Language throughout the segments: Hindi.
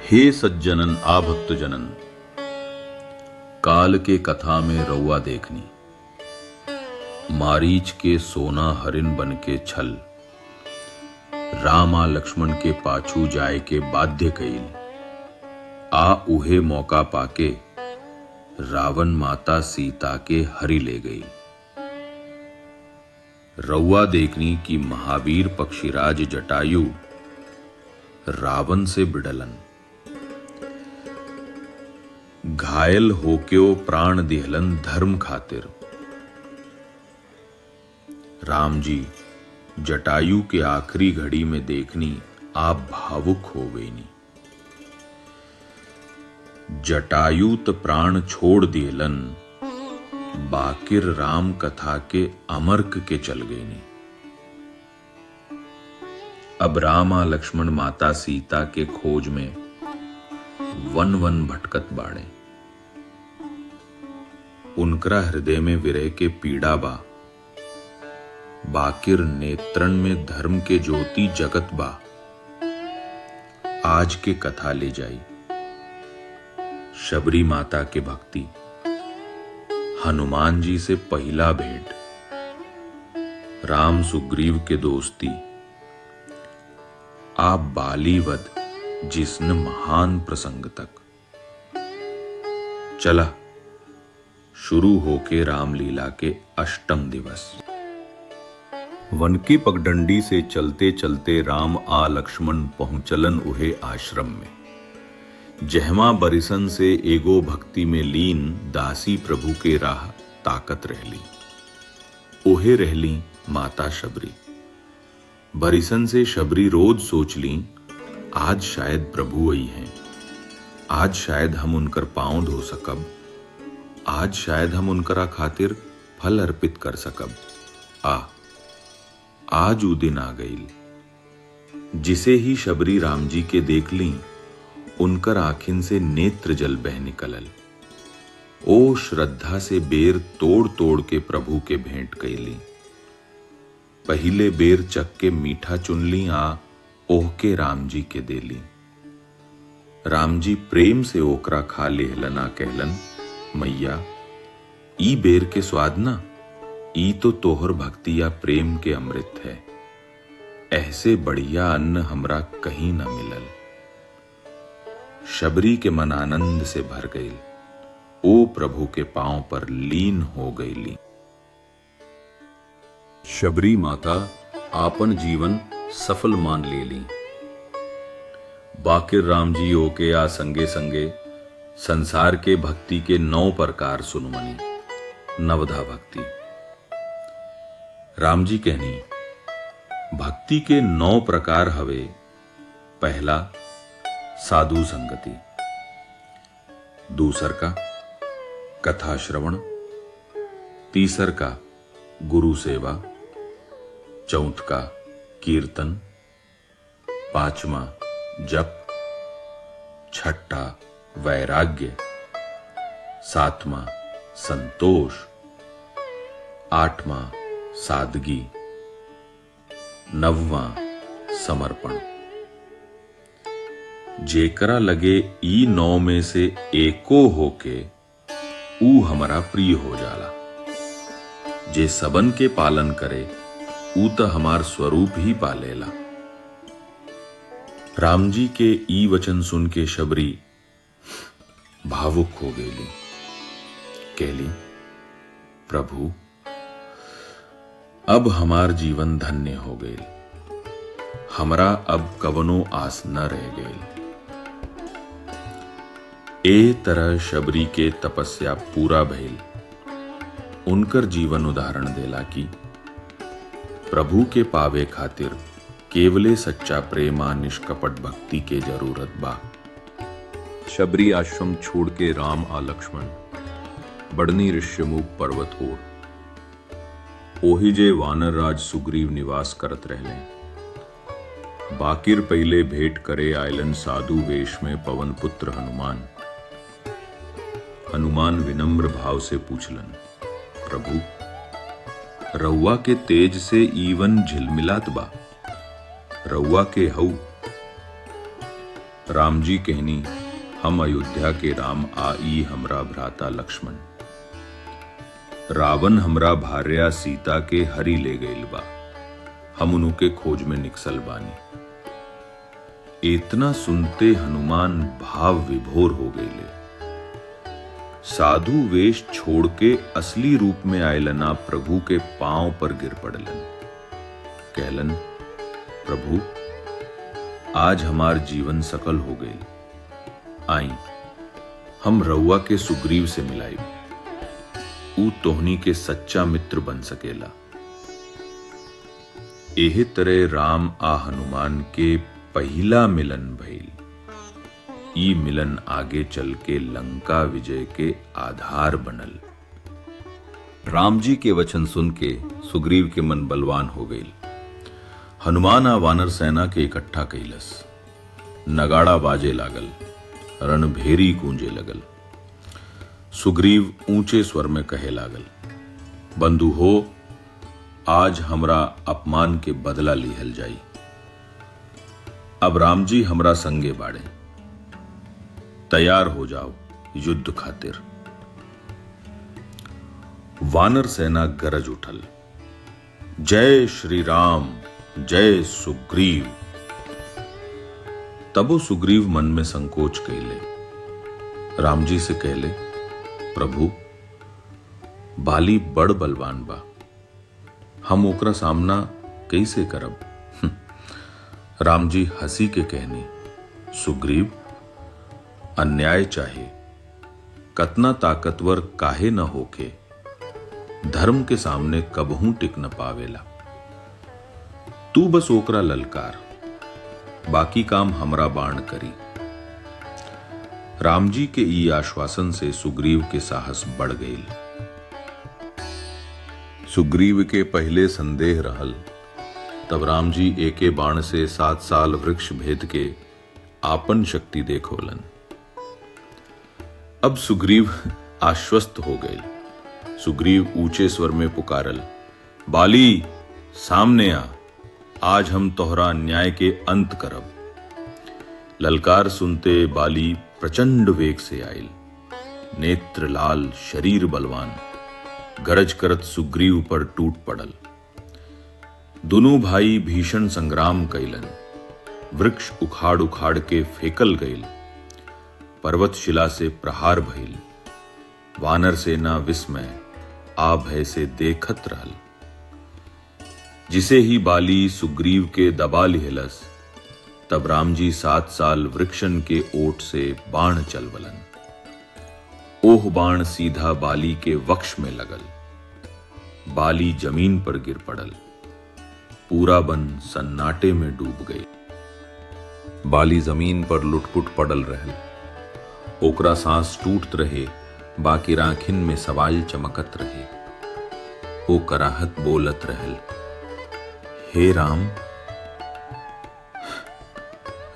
हे सज्जनन आभक्त जनन, काल के कथा में रउआ देखनी। मारीच के सोना हरिन बन के छल, रामा लक्ष्मण के पाछू जाए के बाध्य कईल। आ उहे मौका पाके रावण माता सीता के हरि ले गई। रउआ देखनी कि महावीर पक्षीराज जटायु रावण से बिडलन। घायल होक्यो प्राण दिहलन धर्म खातिर। राम जी जटायु के आखिरी घड़ी में देखनी आप भावुक हो गई नी। जटायु त प्राण छोड़ दिहलन, बाकिर राम कथा के अमर्क के चल गई नी। अब रामा लक्ष्मण माता सीता के खोज में वन वन भटकत बाड़े। उनकरा हृदय में विरह के पीड़ा बा, बाकिर नेत्रन में धर्म के ज्योति जगत बा। आज के कथा ले जाई शबरी माता के भक्ति, हनुमान जी से पहला भेंट, राम सुग्रीव के दोस्ती, आप बालीवध जिसने महान प्रसंग तक। चला शुरू होके रामलीला के अष्टम दिवस। वन की पगडंडी से चलते चलते राम आ लक्ष्मण पहुंचलन उहे आश्रम में, जहमा बरिसन से एगो भक्ति में लीन दासी प्रभु के राह ताकत रहली। ओहे रहली माता शबरी। बरिसन से शबरी रोज सोच ली, आज शायद प्रभु आई हैं, आज शायद हम उनकर पांव धो सकब, आज शायद हम उनकरा खातिर फल अर्पित कर सकब। आज उ दिन आ गईल। जिसे ही शबरी राम जी के देख ली, उनकर आखिन से नेत्र जल बह निकलल। ओ श्रद्धा से बेर तोड़ तोड़ के प्रभु के भेंट कैली। पहिले बेर चक के मीठा चुनली, आ ओह के राम जी के देली। राम जी प्रेम से ओकरा खा लेहलना कहलन, मैया ई बेर के स्वाद ना, ई तो तोहर भक्ति या प्रेम के अमृत है। ऐसे बढ़िया अन्न हमरा कहीं ना मिलल। शबरी के मन आनंद से भर गई। ओ प्रभु के पांव पर लीन हो गईली। शबरी माता आपन जीवन सफल मान लेली। बाकिर राम जी ओके आ संगे संगे संसार के भक्ति के 9 प्रकार सुनमनी। नवधा भक्ति। राम जी कहनी, भक्ति के 9 प्रकार हवे। पहला साधु संगति, दूसर का कथा श्रवण, तीसर का गुरु सेवा, चौथ का कीर्तन, पांचवा जप, छठा वैराग्य, सातवां संतोष, आठवां सादगी, नववां समर्पण। जेकरा लगे ई 9 में से एको होके ऊ हमारा प्रिय हो जाला। जे सबन के पालन करे ऊ तो हमार स्वरूप ही पालेला। राम जी के ई वचन सुन के शबरी भावुक हो गईली। कहली, प्रभु अब हमार जीवन धन्य हो गई। हमरा अब कवनो आस न रह गई। ए तरह शबरी के तपस्या पूरा भइल। उनकर जीवन उदाहरण देला कि प्रभु के पावे खातिर केवले सच्चा प्रेमा निष्कपट भक्ति के जरूरत बा। शबरी आश्रम छोड़ के राम आ लक्ष्मण बड़नी ऋष्यमुख पर्वत ओर ओहि जे वानर राज सुग्रीव निवास करत रहले। बाकिर पहले भेंट करे आयलन साधु वेश में पवन पुत्र हनुमान। हनुमान विनम्र भाव से पूछलन, प्रभु रउआ के तेज से ईवन झिलमिलात बा, रउआ के हऊ। राम जी कहनी, हम अयोध्या के राम आई हमरा भ्राता लक्ष्मण। रावण हमरा भार्या सीता के हरि ले गईल बा, हम उनके खोज में निकसल बानी। इतना सुनते हनुमान भाव विभोर हो गईले। साधु वेश छोड़ के असली रूप में आयलना प्रभु के पांव पर गिर पड़लन। कहलन, प्रभु आज हमार जीवन सफल हो गई। आई हम रउआ के सुग्रीव से मिलाई, ऊ तोहनी के सच्चा मित्र बन सकेला। एहे तरह राम आ हनुमान के पहिला मिलन भइल। ई मिलन आगे चल के लंका विजय के आधार बनल। राम जी के वचन सुन के सुग्रीव के मन बलवान हो गई। हनुमान आ वानर सेना के इकट्ठा कैलस। नगाड़ा बाजे लागल, रणभेरी गूंजे लगल। सुग्रीव ऊंचे स्वर में कहे लागल, बंधु हो, आज हमरा अपमान के बदला लिहल जाई। अब राम जी हमरा संगे बाड़े, तैयार हो जाओ युद्ध खातिर। वानर सेना गरज उठल, जय श्री राम, जय सुग्रीव। तबो सुग्रीव मन में संकोच कैले। राम जी से कहले, प्रभु बाली बड़ बलवान बा, हम ओकरा सामना कैसे करब। राम जी हंसी के कहनी, सुग्रीव अन्याय चाहे कतना ताकतवर काहे न होके, धर्म के सामने कबहू टिक न पावेला। तू बस ओकरा ललकार, बाकी काम हमरा बाण करी। राम जी के ई आश्वासन से सुग्रीव के साहस बढ़ गई। सुग्रीव के पहले संदेह रहल, तब राम जी एके बाण से 7 साल वृक्ष भेद के आपन शक्ति देखोलन। अब सुग्रीव आश्वस्त हो गए। सुग्रीव ऊंचे स्वर में पुकारल, बाली सामने आ, आज हम तोहरा न्याय के अंत करब। ललकार सुनते बाली प्रचंड वेग से आयल, नेत्र लाल, शरीर बलवान, गरज करत सुग्रीव पर टूट पड़ल। दोनों भाई भीषण संग्राम कैलन। वृक्ष उखाड़ उखाड़ के फेकल गईल, पर्वत शिला से प्रहार भइल। वानर सेना विस्मय आ भय से देखत रहल। जिसे ही बाली सुग्रीव के दबा लिहलस, तब राम जी 7 साल वृक्षन के ओट से बाण चलवलन। ओह बाण सीधा बाली के वक्ष में लगल। बाली जमीन पर गिर पड़ल। पूरा वन सन्नाटे में डूब गए। बाली जमीन पर लुटपुट पड़ल रहल। ओकरा सांस टूटत रहे, बाकी आँखिन में सवाल चमकत रहे। ओ कराहत बोलत रहल, हे राम,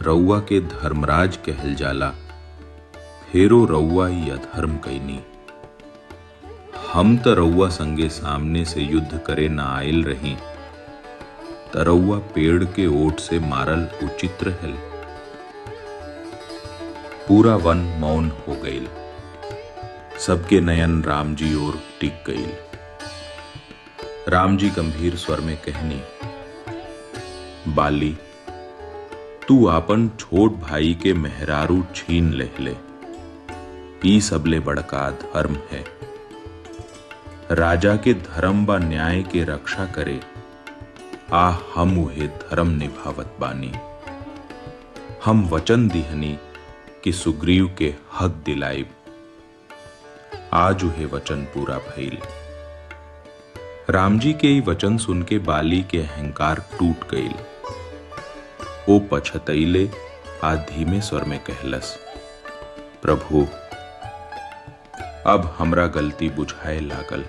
रउआ के धर्मराज कहल जाला, फेरो रउआ ही अधर्म कैनी। हम त रउआ संगे सामने से युद्ध करे ना आयल रही, त रउआ पेड़ के ओट से मारल उचित रहल। पूरा वन मौन हो गईल। सबके नयन राम जी ओर टिक गईल। राम जी गंभीर स्वर में कहनी, बाली तू आपन छोट भाई के मेहरारू छीन लेहले, ई सबले बड़का धर्म है। राजा के धर्म व न्याय के रक्षा करे, आ हम उहे धर्म निभावत बानी। हम वचन दिहनी कि सुग्रीव के हक दिलाइब, आज उहे वचन पूरा भइल। राम जी के ई वचन सुन के बाली के अहंकार टूट गईल। ओ पछतैले आ धीमे स्वर में कहलस, प्रभु अब हमरा गलती बुझाए लागल।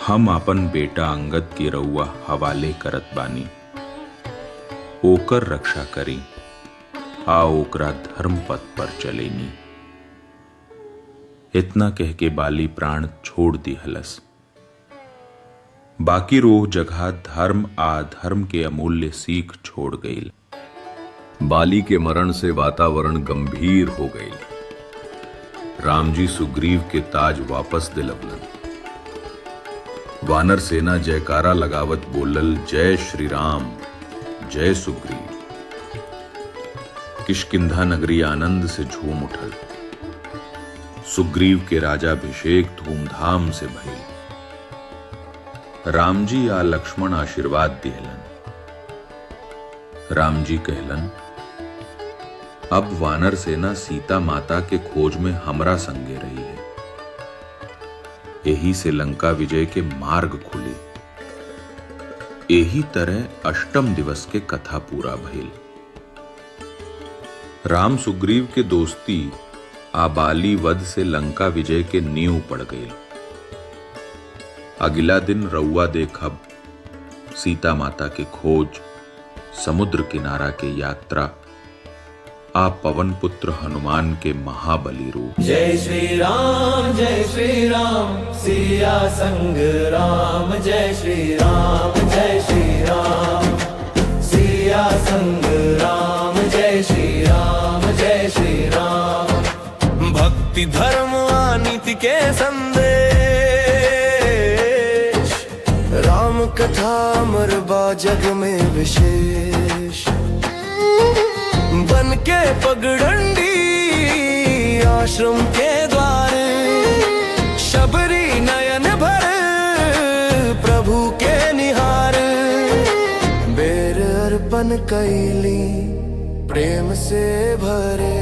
हम अपन बेटा अंगद के रउआ हवाले करत बानी, ओकर रक्षा करी, आ ओकरा धर्म पथ पर चलेनी। इतना कह के बाली प्राण छोड़ दिहलस। बाकी रोह जगह धर्म आ धर्म के अमूल्य सीख छोड़ गई। बाली के मरण से वातावरण गंभीर हो गई। राम जी सुग्रीव के ताज वापस दिलवलन। वानर सेना जयकारा लगावत बोलल, जय श्री राम, जय सुग्रीव। किष्किंधा नगरी आनंद से झूम उठल। सुग्रीव के राजाभिषेक धूमधाम से भइल। राम जी आ लक्ष्मण आशीर्वाद दिहलन। राम जी कहलन, अब वानर सेना सीता माता के खोज में हमरा संगे रही है। यही से लंका विजय के मार्ग खुली। यही तरह अष्टम दिवस के कथा पूरा भइल। राम सुग्रीव के दोस्ती आबाली वध से लंका विजय के नींव पड़ गई। अगला दिन रउआ देखब सीता माता के खोज, समुद्र किनारा के यात्रा, आ पवन पुत्र हनुमान के महाबली रूप। जय श्री राम सिया संग राम, जय श्री राम सिया संग राम, जय श्री राम भक्ति धर्म नीति के संदेश, राम कथा मरबा जग में विशेष। बन के पगडंडी आश्रम के द्वारे, शबरी नयन भर प्रभु के निहार। बेर अर्पण कैली प्रेम से भरे,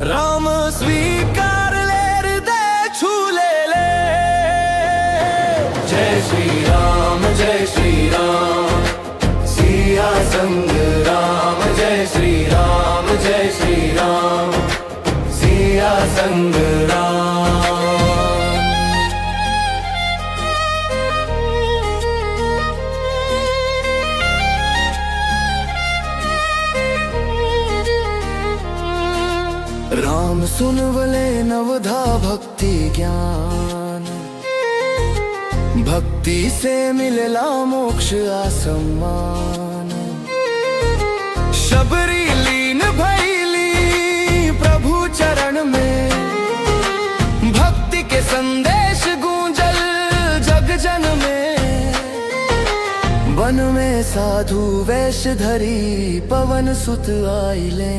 राम स्वीकार ले हृदय छू ले। जय श्री राम सिया संग राम, जय श्री राम सिया संग राम। राम सुनवले नवधा भक्ति ज्ञान, भक्ति से मिलला मोक्ष आसमान। शबरी लीन भैली प्रभु चरण में, भक्ति के संदेश गूंजल जग जन में। वन में साधु वेश धरी पवन सुत आइले,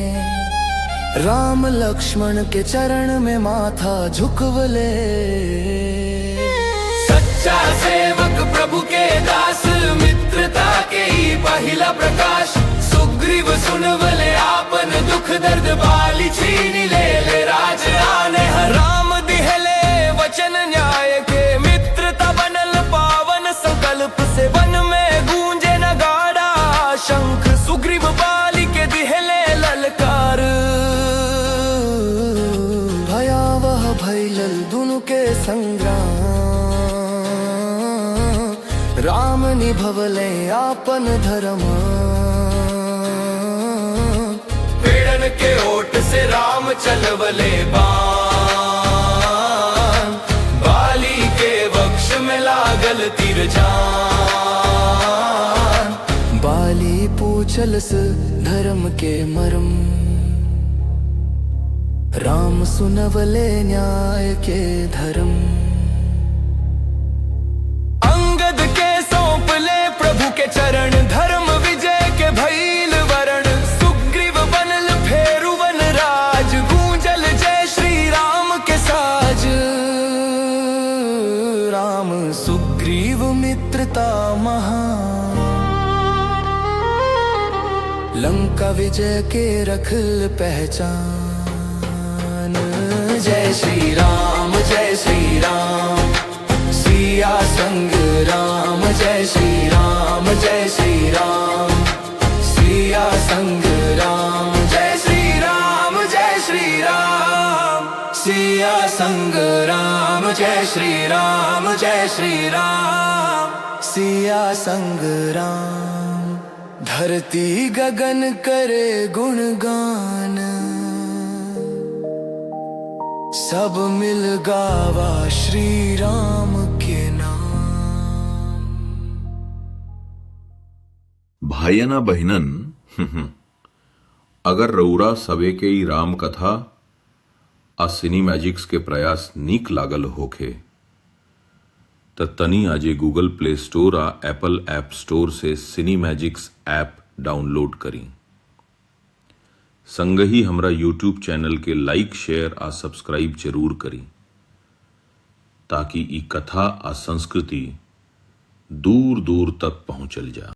राम लक्ष्मण के चरण में माथा झुकवले। सच्चा सेवक प्रभु के दास, मित्रता के ही पहिला प्रकाश। सुग्रीव सुनवले आपन दुख दर्द, बाली छीन ले राज आने। राम दिहले वचन न्याय के, मित्रता बनल पावन संकल्प से। वन में गूंजे नगाड़ा शंख, सुग्रीव बाली के दिहले ललकार। भयावह भइल दुनु के संग्राम, राम निभवले आपन धर्म। पेड़न के ओट से राम चलवले बाण, बाली के वक्ष में लागल तीर जान। बाली पूछलस धर्म के मर्म, राम सुनवले न्याय के धर्म। अंगद के सौंप ले प्रभु के चरण, धर्म विजय के भइल वरण। सुग्रीव बनल फेरु वन राज, गूंजल जय श्री राम के साज। राम सुग्रीव मित्रता महान, लंका विजय के रखल पहचान। जय श्री राम सिया संग राम, जय श्री राम सिया संग राम, जय श्री राम सिया संग राम, जय श्री राम सिया संग राम। धरती गगन करे गुणगान, सब मिल गावा श्री राम के नाम। भायना बहिणन अगर रउरा सवे के ई राम कथा आ सिनी मैजिक्स के प्रयास नीक लागल होखे त तनी आजे गूगल प्ले स्टोर आ एप्पल ऐप स्टोर से सिनी मैजिक्स ऐप डाउनलोड करी। संगही हमरा यूट्यूब चैनल के लाइक शेयर आ सब्सक्राइब जरूर करी ताकि ई कथा आ संस्कृति दूर दूर तक पहुंचल जा।